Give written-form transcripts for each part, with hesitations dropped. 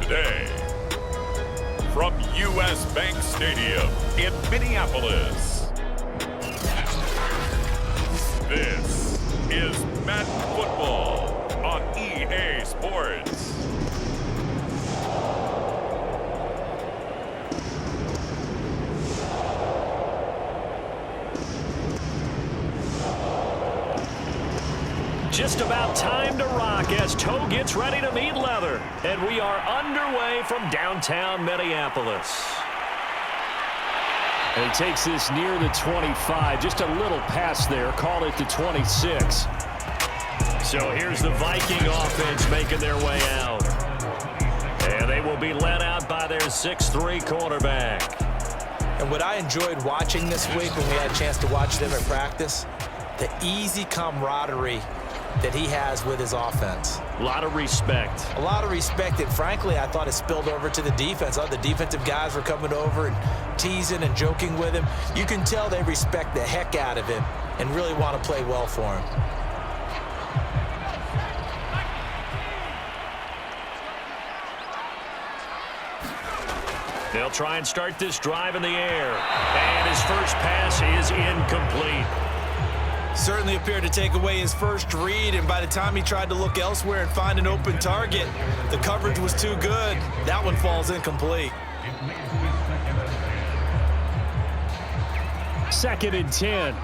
today. From U.S. Bank Stadium in Minneapolis, this is Madden Football on EA Sports. Just about time to rock as toe gets ready to meet leather. And we are underway from downtown Minneapolis. And he takes this near the 25. Just a little pass there. Call it the 26. So here's the Viking offense making their way out. And they will be led out by their 6'3" quarterback. And what I enjoyed watching this week when we had a chance to watch them at practice, the easy camaraderie that he has with his offense. A lot of respect. A lot of respect, and frankly, I thought it spilled over to the defense. All the defensive guys were coming over and teasing and joking with him. You can tell they respect the heck out of him and really want to play well for him. They'll try and start this drive in the air. And his first pass is incomplete. Certainly appeared to take away his first read, and by the time he tried to look elsewhere and find an open target, the coverage was too good. That one falls incomplete. 2nd and 10.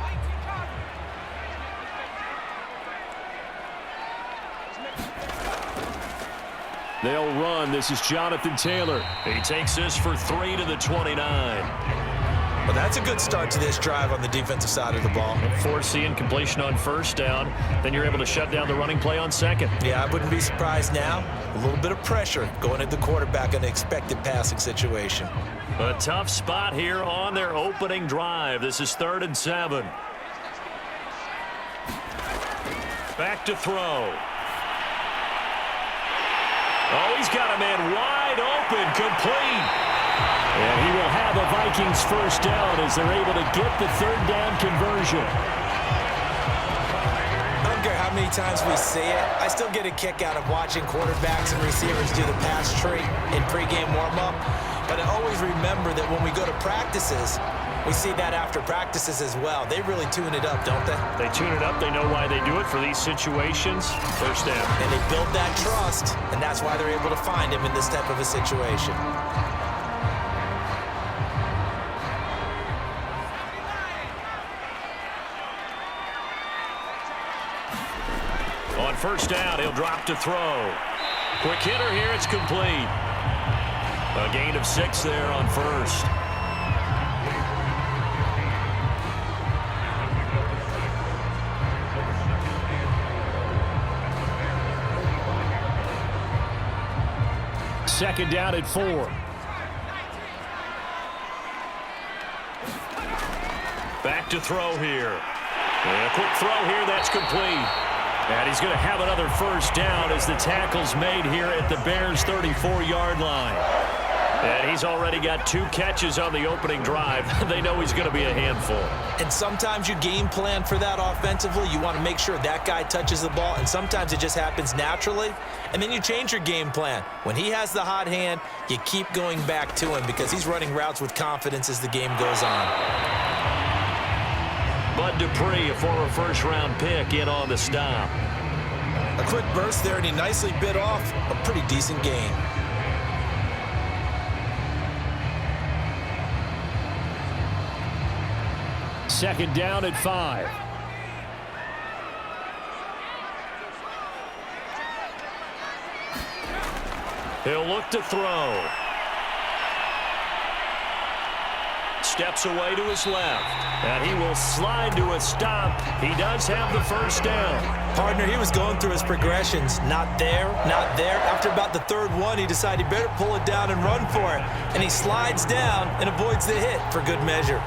They'll run. This is Jonathan Taylor. He takes this for 3 to the 29. Well, that's a good start to this drive on the defensive side of the ball. Force incompletion on first down. Then you're able to shut down the running play on second. Yeah, I wouldn't be surprised now. A little bit of pressure going at the quarterback in an expected passing situation. A tough spot here on their opening drive. This is 3rd and 7. Back to throw. Oh, he's got a man wide open, complete. And he will have a Vikings first down as they're able to get the 3rd down conversion. I don't care how many times we see it. I still get a kick out of watching quarterbacks and receivers do the pass tree in pregame warm-up. But I always remember that when we go to practices, we see that after practices as well. They really tune it up, don't they? They tune it up. They know why they do it for these situations. First down. And they build that trust, and that's why they're able to find him in this type of a situation. On first down, he'll drop to throw. Quick hitter here, it's complete. A gain of 6 there on first. Second down at 4. Back to throw here. And a quick throw here, that's complete. And he's going to have another first down as the tackle's made here at the Bears' 34-yard line. And he's already got 2 catches on the opening drive. They know he's going to be a handful. And sometimes you game plan for that offensively. You want to make sure that guy touches the ball, and sometimes it just happens naturally. And then you change your game plan. When he has the hot hand, you keep going back to him because he's running routes with confidence as the game goes on. Bud Dupree, a former first-round pick, in on the stop. A quick burst there, and he nicely bit off a pretty decent gain. Second down at 5. He'll look to throw. Steps away to his left. And he will slide to a stop. He does have the first down. Partner, he was going through his progressions. Not there, not there. After about the 3rd one, he decided he better pull it down and run for it. And he slides down and avoids the hit for good measure.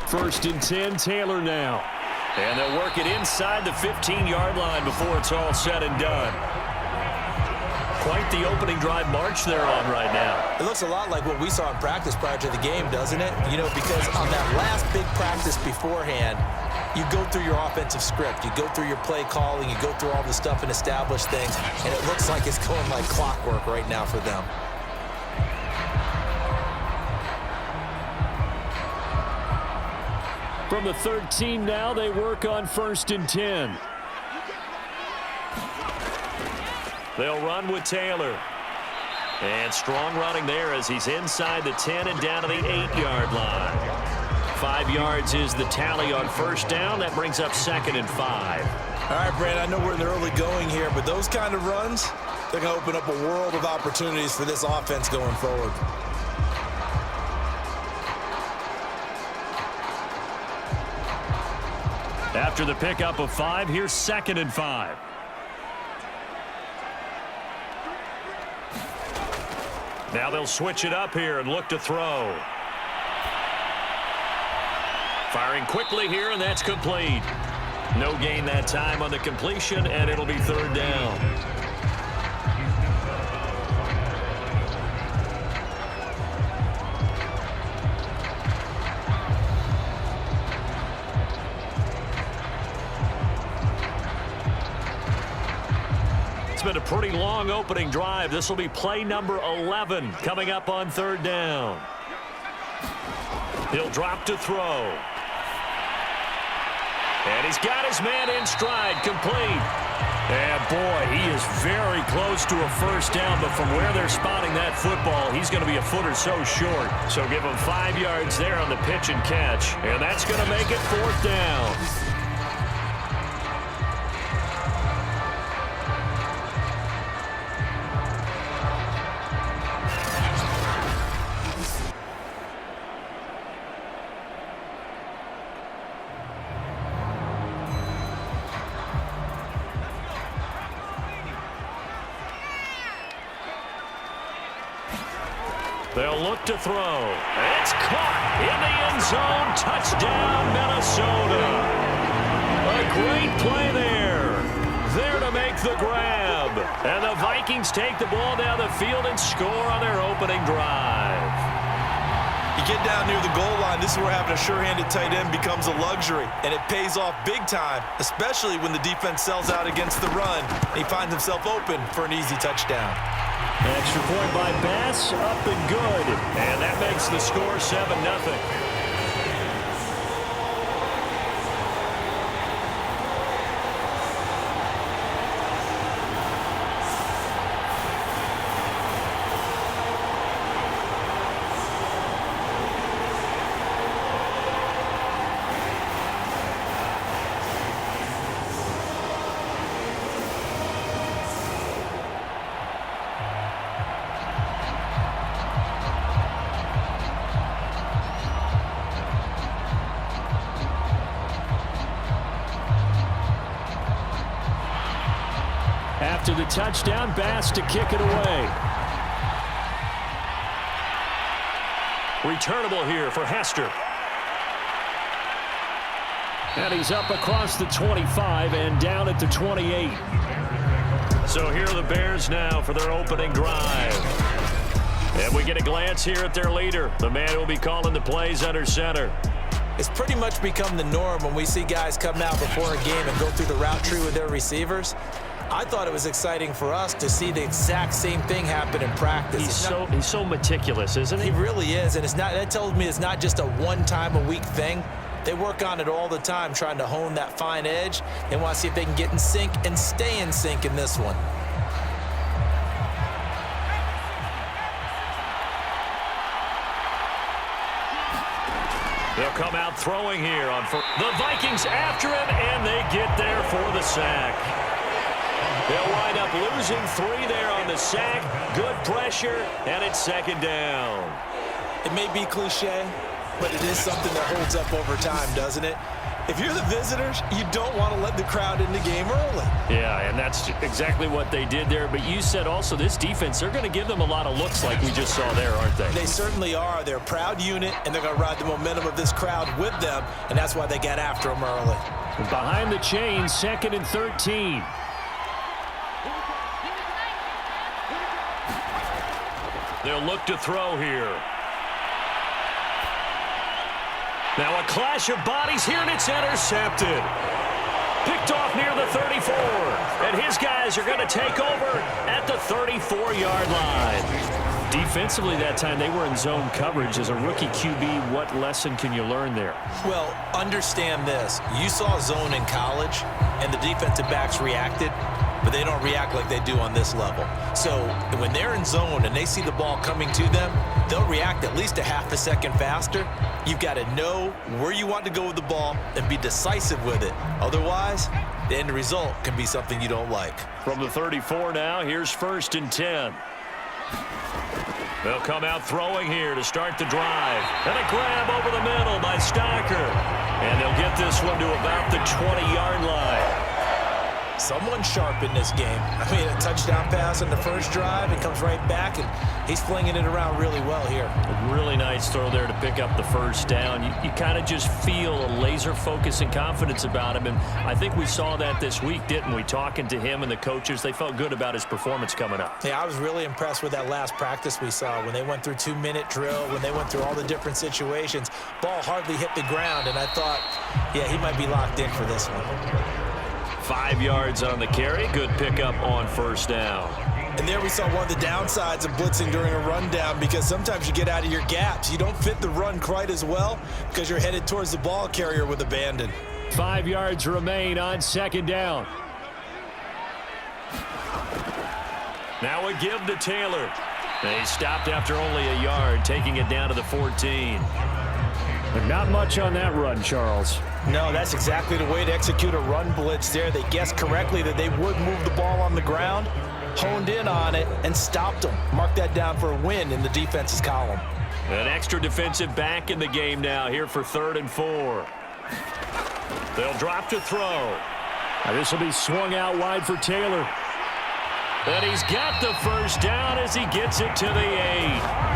First and 10, Taylor now. And they'll work it inside the 15-yard line before it's all said and done. quite the opening drive march they're on right now. It looks a lot like what we saw in practice prior to the game, doesn't it? You know, because on that last big practice beforehand, you go through your offensive script, you go through your play calling, you go through all the stuff and establish things, and it looks like it's going like clockwork right now for them. From the 13 now, they work on 1st and 10. They'll run with Taylor. And strong running there as he's inside the 10 and down to the 8-yard line. 5 yards is the tally on 1st down. That brings up 2nd and 5. All right, Brand, I know we're in the early going here, but those kind of runs, they're going to open up a world of opportunities for this offense going forward. After the pickup of 5, here's 2nd and 5. Now they'll switch it up here and look to throw. Firing quickly here, and that's complete. No gain that time on the completion, and it'll be 3rd down. It's been a pretty long opening drive. This will be play number 11 coming up on 3rd down. He'll drop to throw. And he's got his man in stride, complete. And boy, he is very close to a 1st down, but from where they're spotting that football, he's going to be a foot or so short. So give him 5 yards there on the pitch and catch. And that's going to make it 4th down. They'll look to throw. It's caught in the end zone. Touchdown, Minnesota. A great play there. There to make the grab. And the Vikings take the ball down the field and score on their opening drive. You get down near the goal line, this is where having a sure-handed tight end becomes a luxury, and it pays off big time, especially when the defense sells out against the run, and he finds himself open for an easy touchdown. Extra point by Bass, up and good. And that makes the score 7-0. After the touchdown, Bass to kick it away. Returnable here for Hester. And he's up across the 25 and down at the 28. So here are the Bears now for their opening drive. And we get a glance here at their leader, the man who will be calling the plays under center. It's pretty much become the norm when we see guys come out before a game and go through the route tree with their receivers. I thought it was exciting for us to see the exact same thing happen in practice. He's so meticulous, isn't he? He really is, and that tells me it's not just a one-time-a-week thing. They work on it all the time, trying to hone that fine edge. They want to see if they can get in sync and stay in sync in this one. They'll come out throwing here on the Vikings after him, and they get there for the sack. They'll wind up losing 3 there on the sack. Good pressure, and it's 2nd down. It may be cliche, but it is something that holds up over time, doesn't it? If you're the visitors, you don't want to let the crowd in the game early. Yeah, and that's exactly what they did there. But you said also this defense, they're going to give them a lot of looks like we just saw there, aren't they? They certainly are. They're a proud unit, and they're going to ride the momentum of this crowd with them, and that's why they got after them early. Behind the chains, 2nd and 13. They'll look to throw here. Now a clash of bodies here, and it's intercepted. Picked off near the 34. And his guys are going to take over at the 34-yard line. Defensively that time, they were in zone coverage. As a rookie QB, what lesson can you learn there? Well, understand this. You saw zone in college, and the defensive backs reacted, but they don't react like they do on this level. So when they're in zone and they see the ball coming to them, they'll react at least a half a second faster. You've got to know where you want to go with the ball and be decisive with it. Otherwise, the end result can be something you don't like. From the 34 now, here's 1st and 10. They'll come out throwing here to start the drive. And a grab over the middle by Stocker. And they'll get this one to about the 20-yard line. Someone sharp in this game. I mean, a touchdown pass on the first drive. It comes right back, and he's flinging it around really well here. A really nice throw there to pick up the first down. You kind of just feel a laser focus and confidence about him, and I think we saw that this week, didn't we? Talking to him and the coaches, they felt good about his performance coming up. Yeah, I was really impressed with that last practice we saw when they went through 2-minute drill, when they went through all the different situations. Ball hardly hit the ground, and I thought, yeah, he might be locked in for this one. 5 yards on the carry. Good pickup on first down. And there we saw one of the downsides of blitzing during a rundown, because sometimes you get out of your gaps. You don't fit the run quite as well because you're headed towards the ball carrier with abandon. 5 yards remain on 2nd down. Now a give to Taylor. They stopped after only a yard, taking it down to the 14. But not much on that run, Charles. No, that's exactly the way to execute a run blitz there. They guessed correctly that they would move the ball on the ground, honed in on it, and stopped them. Mark that down for a win in the defense's column. An extra defensive back in the game now here for 3rd and 4. They'll drop to throw. Now this will be swung out wide for Taylor. And he's got the first down as he gets it to the 8.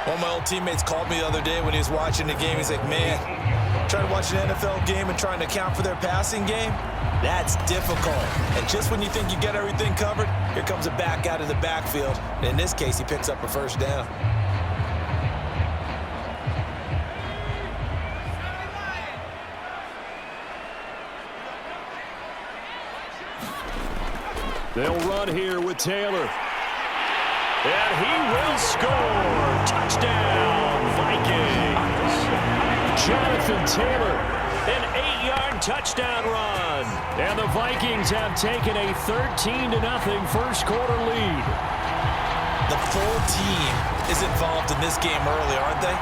One of my old teammates called me the other day when he was watching the game. He's like, man, trying to watch an NFL game and trying to account for their passing game, that's difficult. And just when you think you get everything covered, here comes a back out of the backfield. And in this case, he picks up a first down. They'll run here with Taylor. And he will score. Touchdown, Vikings. Jonathan Taylor, an 8-yard touchdown run. And the Vikings have taken a 13-0 first quarter lead. The full team is involved in this game early, aren't they?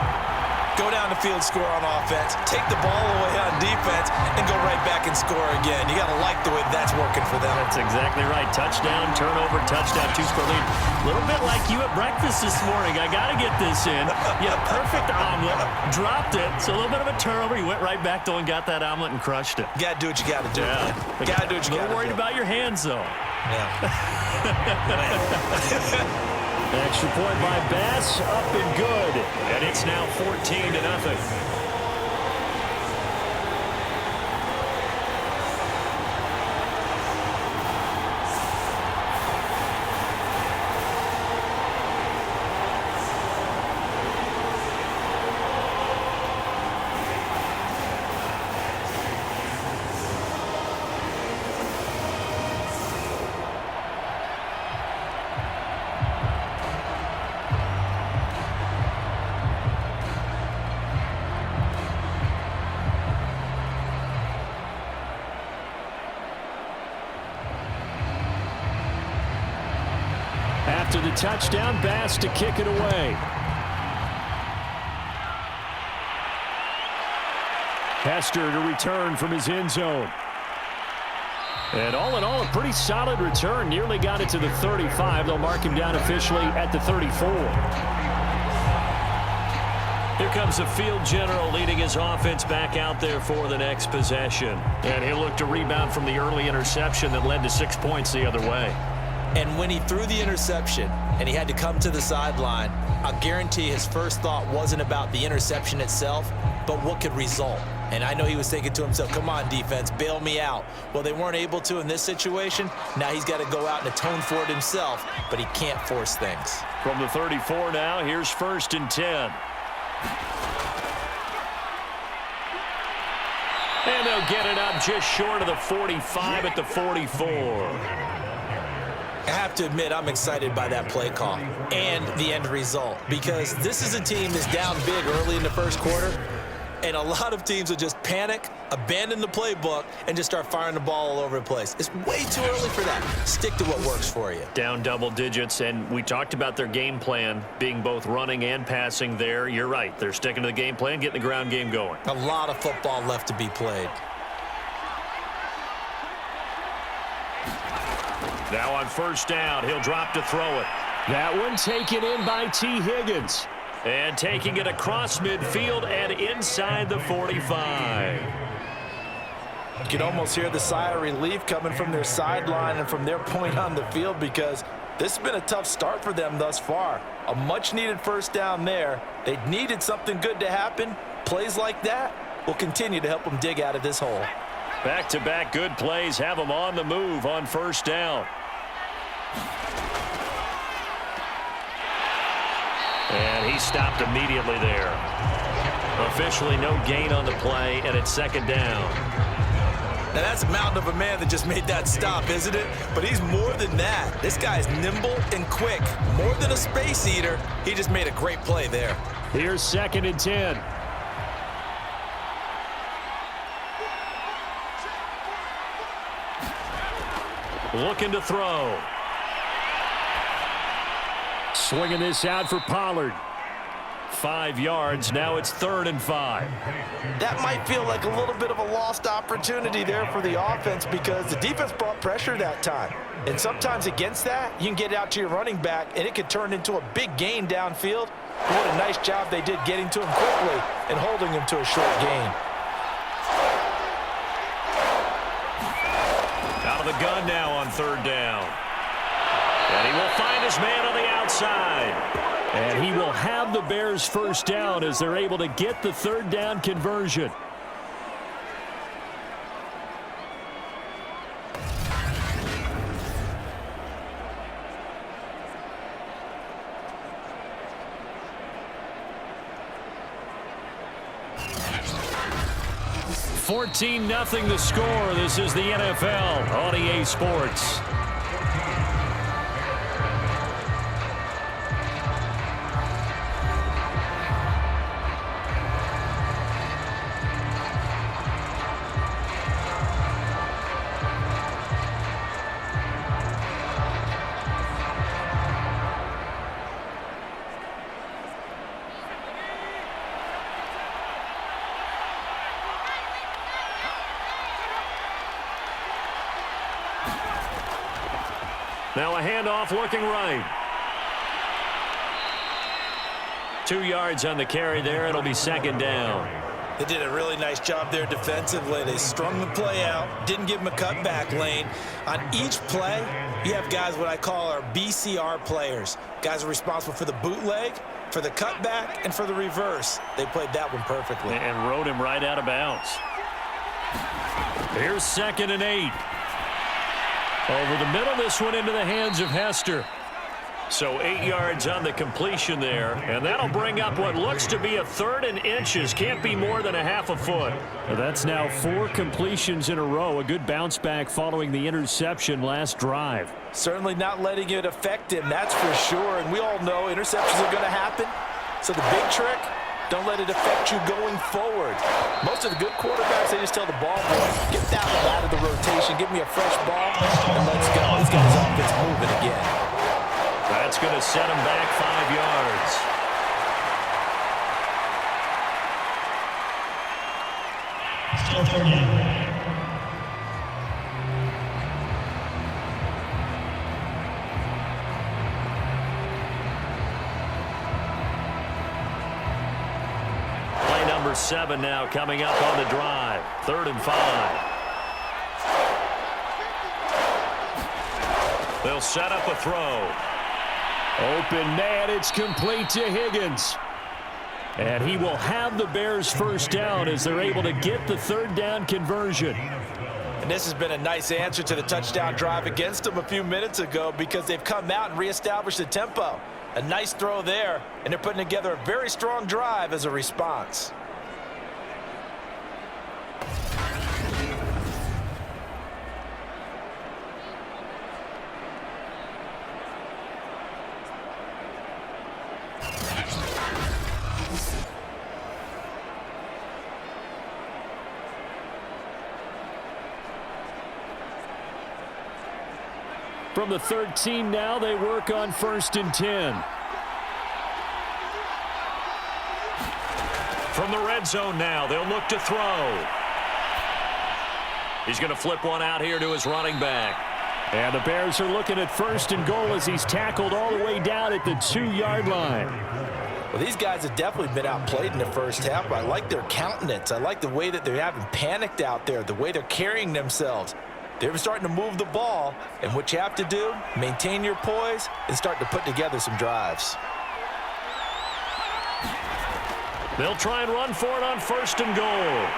Go down the field, score on offense, take the ball away on defense, and go right back and score again. You got to like the way that's working for them. That's exactly right. Touchdown, turnover, touchdown, 2-score lead. A little bit like you at breakfast this morning. I got to get this in. You had a perfect omelet, dropped it. So a little bit of a turnover. You went right back, though, and got that omelet and crushed it. You got to do what you got to do. Yeah. You got to do what you got to do. A little worried about your hands, though. Yeah. Extra point by Bass, up and good. And it's now 14-0. After the touchdown, Bass to kick it away. Hester to return from his end zone. And all in all, a pretty solid return. Nearly got it to the 35. They'll mark him down officially at the 34. Here comes the field general leading his offense back out there for the next possession. And he'll look to rebound from the early interception that led to 6 points the other way. And when he threw the interception and he had to come to the sideline, I'll guarantee his first thought wasn't about the interception itself, but what could result. And I know he was thinking to himself, come on, defense, bail me out. Well, they weren't able to in this situation. Now he's got to go out and atone for it himself, but he can't force things. From the 34 now, here's 1st and 10. And they'll get it up just short of the 45 at the 44. I have to admit, I'm excited by that play call and the end result, because this is a team that's down big early in the first quarter, and a lot of teams will just panic, abandon the playbook, and just start firing the ball all over the place. It's way too early for that. Stick to what works for you. Down double digits, and we talked about their game plan being both running and passing there. You're right. They're sticking to the game plan, getting the ground game going. A lot of football left to be played. Now on 1st down, he'll drop to throw it. That one taken in by T. Higgins. And taking it across midfield and inside the 45. You can almost hear the sigh of relief coming from their sideline and from their point on the field, because this has been a tough start for them thus far. A much-needed 1st down there. They needed something good to happen. Plays like that will continue to help them dig out of this hole. Back-to-back good plays have them on the move on 1st down. And he stopped immediately there. Officially no gain on the play, and it's 2nd down. Now that's a mountain of a man that just made that stop, isn't it? But he's more than that. This guy's nimble and quick. More than a space eater. He just made a great play there. Here's 2nd and 10. Looking to throw. Swinging this out for Pollard. 5 yards. Now it's 3rd and 5. That might feel like a little bit of a lost opportunity there for the offense, because the defense brought pressure that time. And sometimes against that, you can get out to your running back, and it could turn into a big gain downfield. But what a nice job they did getting to him quickly and holding him to a short gain. Out of the gun now on 3rd down. And he will find his man on the outside. And he will have the Bears 1st down as they're able to get the 3rd down conversion. $14-0 the score. This is the NFL on EA Sports. Now a handoff looking right. 2 yards on the carry there. It'll be 2nd down. They did a really nice job there defensively. They strung the play out, didn't give him a cutback lane. On each play, you have guys what I call our BCR players. Guys are responsible for the bootleg, for the cutback, and for the reverse. They played that one perfectly. And rode him right out of bounds. Here's 2nd and 8. Over the middle, this one into the hands of Hester. So 8 yards on the completion there, and that'll bring up what looks to be a 3rd and inches. Can't be more than a half a foot. Well, that's now 4 completions in a row. A good bounce back following the interception last drive. Certainly not letting it affect him, that's for sure. And we all know interceptions are going to happen. So the big trick, don't let it affect you going forward. Most of the good quarterbacks, they just tell the ball boy, get that one out of the rotation, give me a fresh ball, and let's go. Let's get his offense moving again. That's going to set him back 5 yards. Still 30. Number 7 now coming up on the drive. 3rd and 5. They'll set up a throw. Open man, it's complete to Higgins. And he will have the Bears first down as they're able to get the third down conversion. And this has been a nice answer to the touchdown drive against them a few minutes ago because they've come out and reestablished the tempo. A nice throw there, and they're putting together a very strong drive as a response. From the 13 now, they work on 1st and 10. From the red zone now, they'll look to throw. He's going to flip one out here to his running back. And the Bears are looking at 1st and goal as he's tackled all the way down at the 2-yard line. Well, these guys have definitely been outplayed in the first half, but I like their countenance. I like the way that they haven't panicked out there, the way they're carrying themselves. They're starting to move the ball, and what you have to do, maintain your poise and start to put together some drives. They'll try and run for it on 1st and goal.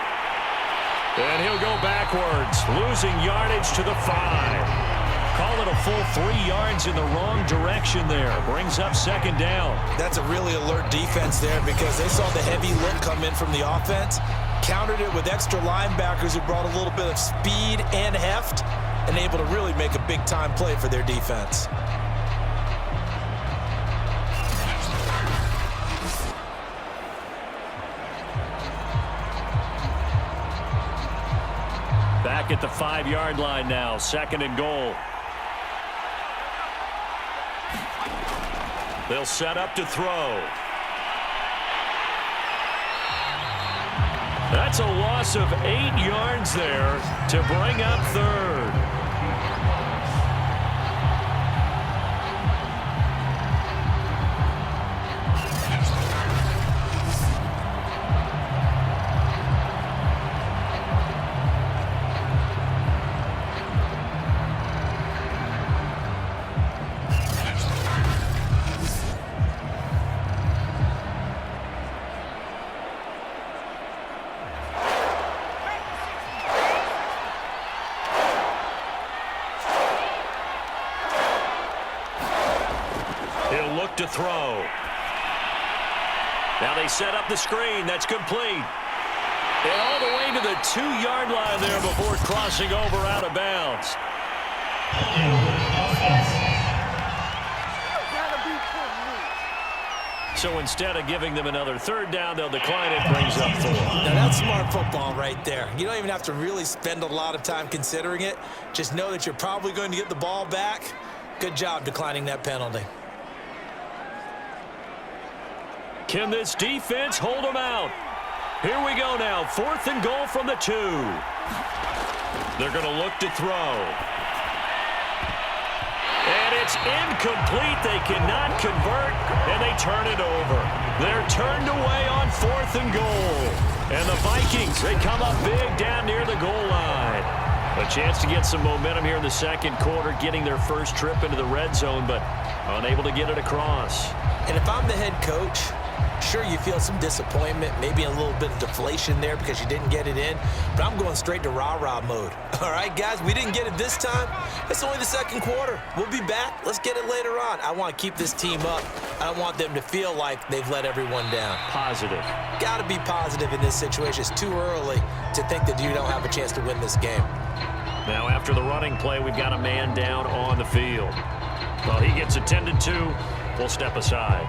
And he'll go backwards, losing yardage to the 5. Call it a full 3 yards in the wrong direction there. Brings up 2nd down. That's a really alert defense there because they saw the heavy look come in from the offense, countered it with extra linebackers who brought a little bit of speed and heft, and able to really make a big-time play for their defense. Back at the 5-yard line now, 2nd and goal. They'll set up to throw. That's a loss of 8 yards there to bring up 3rd. To throw. Now they set up the screen. That's complete. And all the way to the 2-yard line there before crossing over out of bounds. So instead of giving them another 3rd down, they'll decline it. Brings up 4. Now that's smart football right there. You don't even have to really spend a lot of time considering it. Just know that you're probably going to get the ball back. Good job declining that penalty. Can this defense hold them out? Here we go now. 4th and goal from the 2. They're going to look to throw. And it's incomplete. They cannot convert, and they turn it over. They're turned away on 4th and goal. And the Vikings, they come up big down near the goal line. A chance to get some momentum here in the 2nd quarter, getting their first trip into the red zone, but unable to get it across. And if I'm the head coach, sure, you feel some disappointment, maybe a little bit of deflation there because you didn't get it in, but I'm going straight to rah-rah mode. All right, guys, we didn't get it this time. It's only the 2nd quarter. We'll be back. Let's get it later on. I want to keep this team up. I don't want them to feel like they've let everyone down. Positive. Got to be positive in this situation. It's too early to think that you don't have a chance to win this game. Now, after the running play, we've got a man down on the field. Well, he gets attended to. We'll step aside.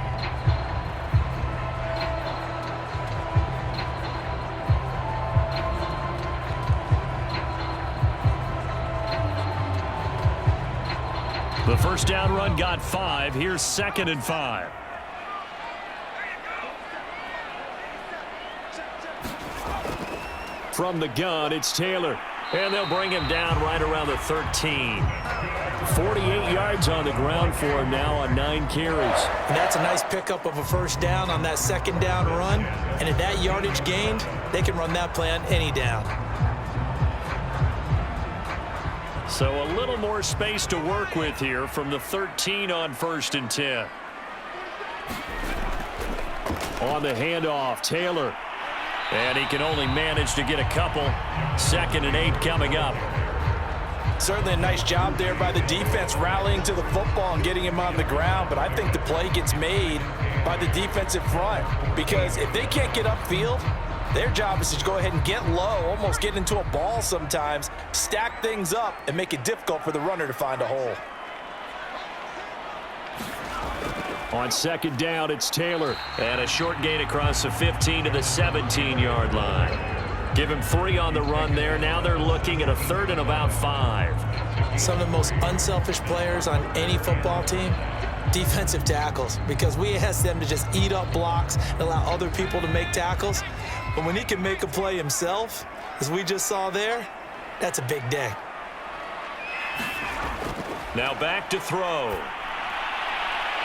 The first down run got 5. Here's 2nd and 5. From the gun, it's Taylor. And they'll bring him down right around the 13. 48 yards on the ground for him now on 9 carries. And that's a nice pickup of a first down on that 2nd down run. And at that yardage gained, they can run that play on any down. So a little more space to work with here from the 13 on 1st and 10. On the handoff, Taylor. And he can only manage to get a couple. 2nd and 8 coming up. Certainly a nice job there by the defense rallying to the football and getting him on the ground, but I think the play gets made by the defensive front because if they can't get upfield, their job is to go ahead and get low, almost get into a ball sometimes, stack things up, and make it difficult for the runner to find a hole. On 2nd down, it's Taylor. And a short gain across the 15 to the 17-yard line. Give him 3 on the run there. Now they're looking at a 3rd and about 5. Some of the most unselfish players on any football team, defensive tackles, because we ask them to just eat up blocks and allow other people to make tackles. But when he can make a play himself, as we just saw there, that's a big day. Now back to throw.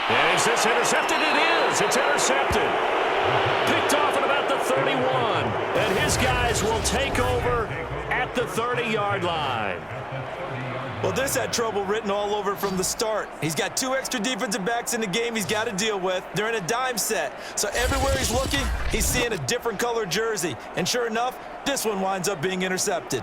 And is this intercepted? It is. It's intercepted. Picked off at about the 31. And his guys will take over at the 30-yard line. Well, this had trouble written all over from the start. He's got 2 extra defensive backs in the game he's got to deal with. They're in a dime set. So everywhere he's looking, he's seeing a different color jersey. And sure enough, this one winds up being intercepted.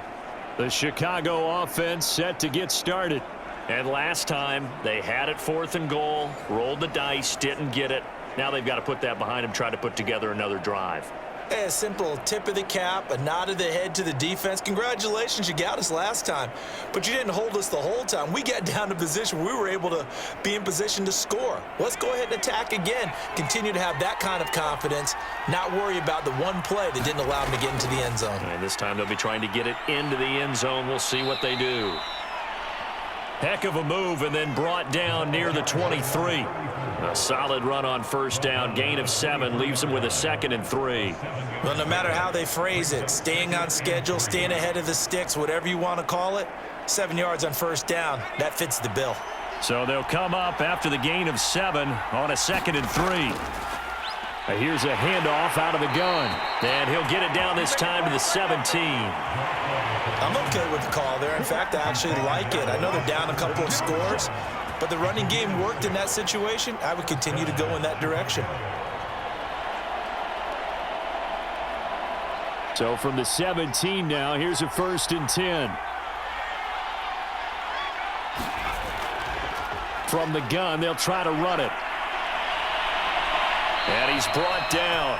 The Chicago offense set to get started. And last time, they had it 4th and goal, rolled the dice, didn't get it. Now they've got to put that behind them, try to put together another drive. A simple tip of the cap, a nod of the head to the defense. Congratulations, you got us last time. But you didn't hold us the whole time. We got down to position where we were able to be in position to score. Let's go ahead and attack again. Continue to have that kind of confidence, not worry about the one play that didn't allow them to get into the end zone. And this time they'll be trying to get it into the end zone. We'll see what they do. Heck of a move and then brought down near the 23. A solid run on 1st down. Gain of 7 leaves them with a 2nd and 3. Well, no matter how they phrase it, staying on schedule, staying ahead of the sticks, whatever you want to call it, 7 yards on 1st down, that fits the bill. So they'll come up after the gain of 7 on a 2nd and 3. Here's a handoff out of the gun. And he'll get it down this time to the 17. I'm okay with the call there. In fact, I actually like it. I know they're down a couple of scores, but the running game worked in that situation. I would continue to go in that direction. So from the 17 now, here's a 1st and 10. From the gun, they'll try to run it. And he's brought down.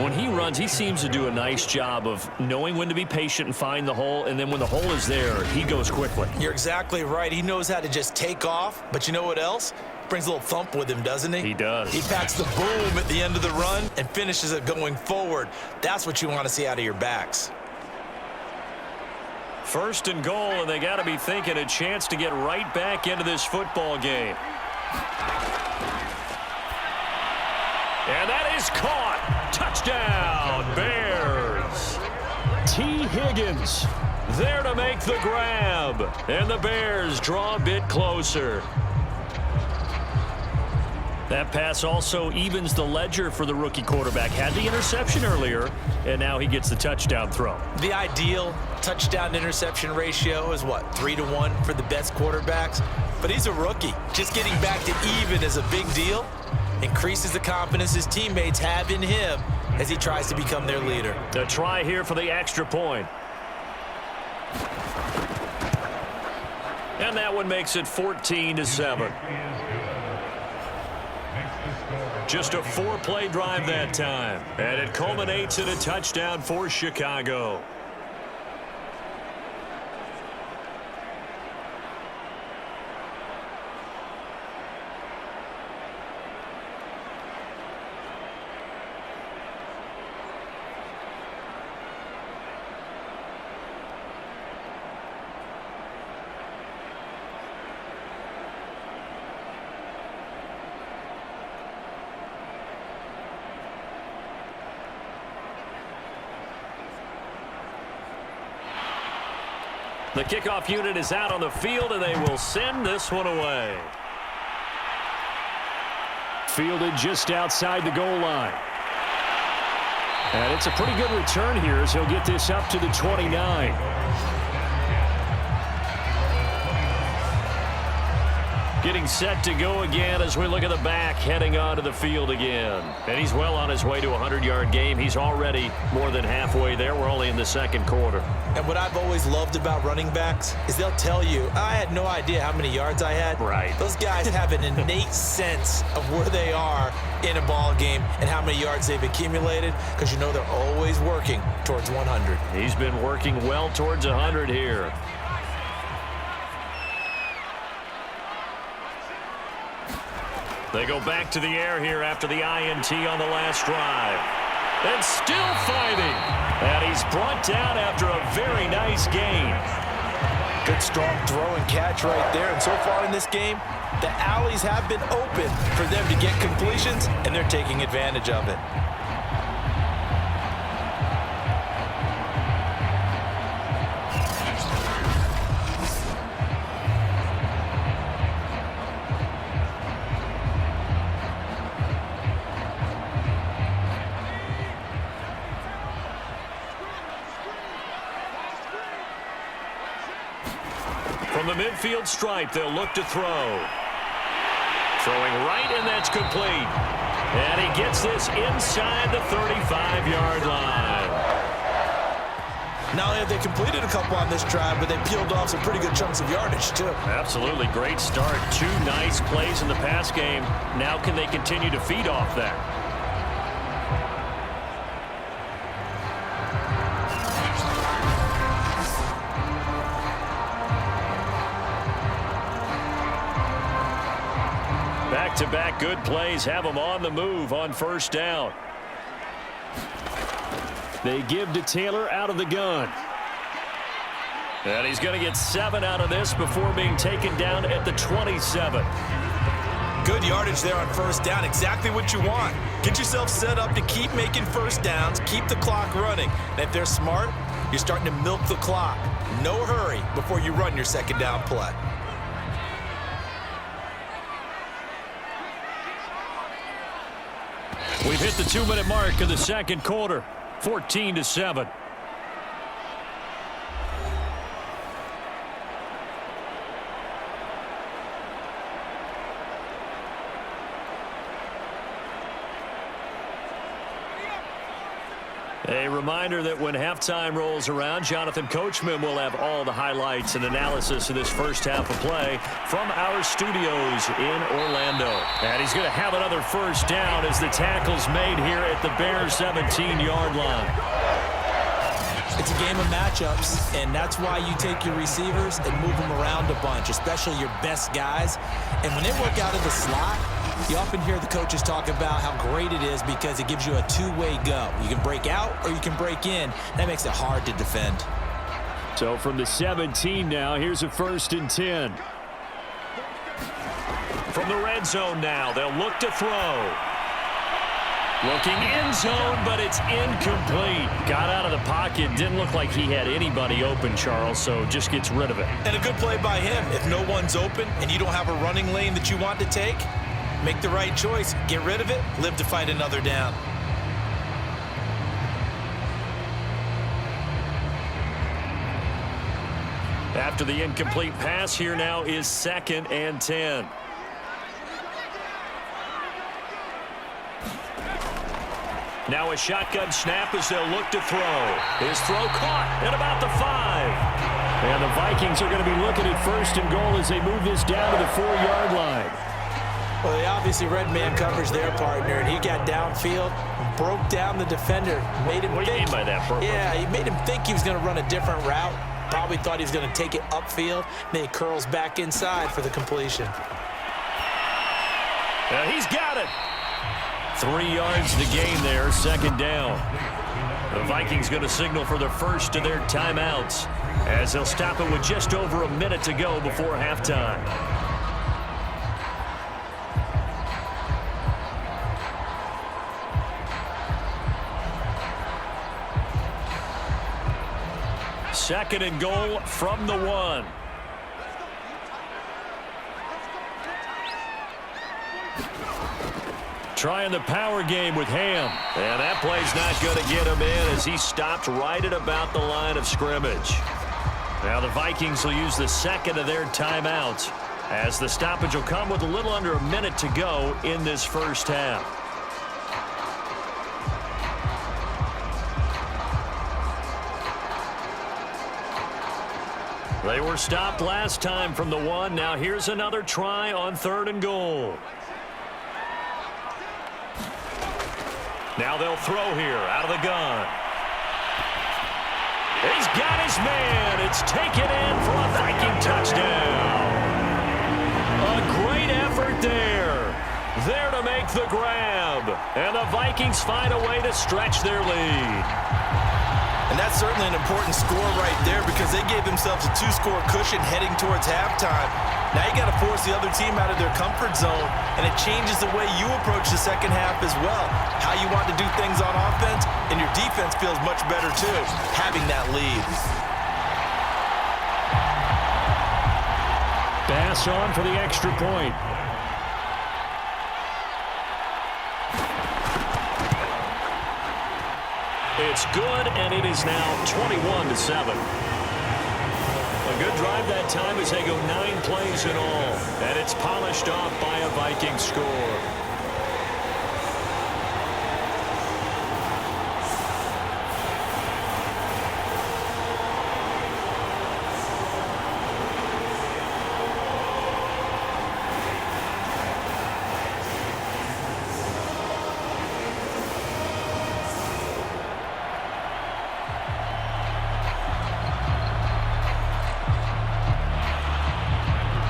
When he runs, he seems to do a nice job of knowing when to be patient and find the hole, and then when the hole is there, he goes quickly. You're exactly right. He knows how to just take off, but you know what else? Brings a little thump with him, doesn't he? He does. He packs the boom at the end of the run and finishes it going forward. That's what you want to see out of your backs. 1st and goal, and they got to be thinking a chance to get right back into this football game. And that is caught. Touchdown, Bears. T. Higgins there to make the grab. And the Bears draw a bit closer. That pass also evens the ledger for the rookie quarterback. Had the interception earlier, and now he gets the touchdown throw. The ideal touchdown-interception ratio is, what, 3-to-1 for the best quarterbacks? But he's a rookie. Just getting back to even is a big deal. Increases the confidence his teammates have in him as he tries to become their leader. A try here for the extra point. And that one makes it 14-7. Just a 4-play drive that time. And it culminates in a touchdown for Chicago. The kickoff unit is out on the field, and they will send this one away. Fielded just outside the goal line. And it's a pretty good return here as he'll get this up to the 29. getting set to go again as we look at the back heading onto the field again. And he's well on his way to a 100-yard game. He's already more than halfway there. We're only in the second quarter. And what I've always loved about running backs is they'll tell you, I had no idea how many yards I had. Right. Those guys have an innate sense of where they are in a ball game and how many yards they've accumulated, because you know they're always working towards 100. He's been working well towards 100 here. They go back to the air here after the INT on the last drive. And still fighting. And he's brought down after a very nice gain. Good strong throw and catch right there. And so far in this game, the alleys have been open for them to get completions, and they're taking advantage of it. From the midfield stripe, they'll look to throw. Throwing right, and that's complete. And he gets this inside the 35-yard line. Not only have they completed a couple on this drive, but they peeled off some pretty good chunks of yardage, too. Absolutely. Great start. 2 nice plays in the pass game. Now can they continue to feed off that? Back-to-back good plays have them on the move on first down. They give to Taylor out of the gun. And he's going to get 7 out of this before being taken down at the 27. Good yardage there on first down. Exactly what you want. Get yourself set up to keep making first downs, keep the clock running. And if they're smart, you're starting to milk the clock. No hurry before you run your second down play. We've hit the 2-minute mark of the second quarter, 14-7. A reminder that when halftime rolls around, Jonathan Coachman will have all the highlights and analysis of this first half of play from our studios in Orlando. And he's going to have another first down as the tackle's made here at the Bears' 17-yard line. It's a game of matchups, and that's why you take your receivers and move them around a bunch, especially your best guys. And when they work out of the slot, you often hear the coaches talk about how great it is because it gives you a two-way go. You can break out or you can break in. That makes it hard to defend. So from the 17 now, here's a 1st and 10. From the red zone now, they'll look to throw. Looking end zone, but it's incomplete. Got out of the pocket. Didn't look like he had anybody open, Charles, so just gets rid of it. And a good play by him. If no one's open and you don't have a running lane that you want to take, make the right choice. Get rid of it. Live to fight another down. After the incomplete pass, here now is 2nd and 10. Now a shotgun snap as they'll look to throw. His throw caught at about the 5. And the Vikings are going to be looking at 1st and goal as they move this down to the 4-yard line. Well, they obviously read man coverage their partner, and he got downfield, broke down the defender, made him What do you mean by that, Purple? Yeah, he made him think he was going to run a different route. Probably thought he was going to take it upfield. Then he curls back inside for the completion. He's got it. 3 yards to gain there, 2nd down. The Vikings going to signal for the first of their timeouts as they'll stop it with just over a minute to go before halftime. Second and goal from the 1. Trying the power game with Ham. And that play's not going to get him in as he stopped right at about the line of scrimmage. Now the Vikings will use the second of their timeouts as the stoppage will come with a little under a minute to go in this first half. They were stopped last time from the 1. Now here's another try on 3rd and goal. Now they'll throw here out of the gun. He's got his man. It's taken in for a Viking touchdown. A great effort there. There to make the grab. And the Vikings find a way to stretch their lead. And that's certainly an important score right there because they gave themselves a 2-score cushion heading towards halftime. Now you got to force the other team out of their comfort zone, and it changes the way you approach the second half as well. How you want to do things on offense, and your defense feels much better too, having that lead. Pass on for the extra point. It's good, and it is now 21-7. A good drive that time as they go 9 plays in all. And it's polished off by a Viking score.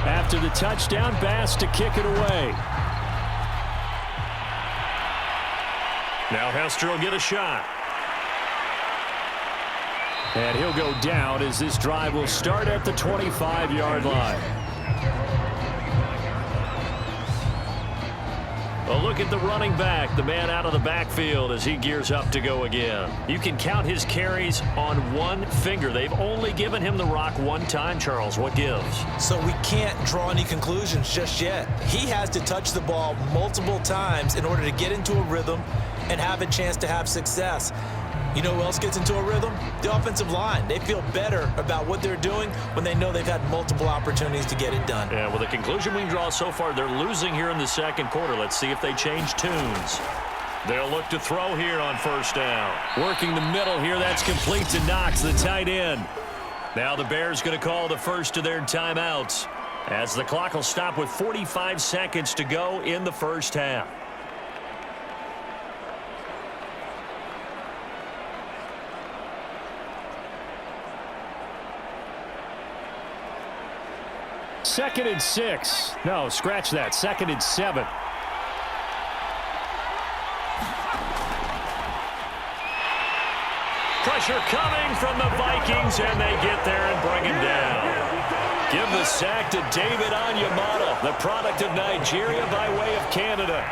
After the touchdown, Bass to kick it away. Now Hester will get a shot. And he'll go down as this drive will start at the 25-yard line. A look at the running back, the man out of the backfield as he gears up to go again. You can count his carries on one finger. They've only given him the rock one time, Charles. What gives? So we can't draw any conclusions just yet. He has to touch the ball multiple times in order to get into a rhythm and have a chance to have success. You know who else gets into a rhythm? The offensive line. They feel better about what they're doing when they know they've had multiple opportunities to get it done. Yeah, well, the conclusion we can draw so far, they're losing here in the second quarter. Let's see if they change tunes. They'll look to throw here on first down. Working the middle here, that's complete to Knox, the tight end. Now the Bears going to call the first of their timeouts as the clock will stop with 45 seconds to go in the first half. Second and 6. No, scratch that. Second and 7. Pressure coming from the Vikings, and they get there and bring him down. Give the sack to David Onyemata, the product of Nigeria by way of Canada.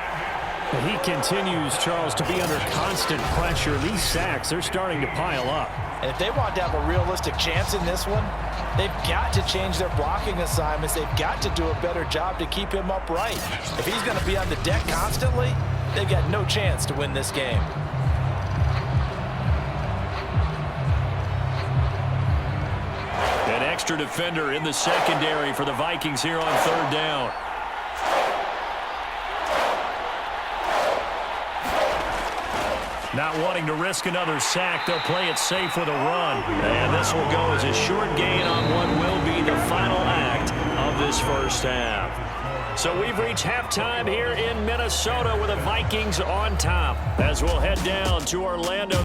And he continues, Charles, to be under constant pressure. These sacks, they're starting to pile up. And if they want to have a realistic chance in this one, they've got to change their blocking assignments. They've got to do a better job to keep him upright. If he's going to be on the deck constantly, they've got no chance to win this game. An extra defender in the secondary for the Vikings here on third down. Not wanting to risk another sack, they'll play it safe with a run. And this will go as a short gain on what will be the final act of this first half. So we've reached halftime here in Minnesota with the Vikings on top as we'll head down to Orlando.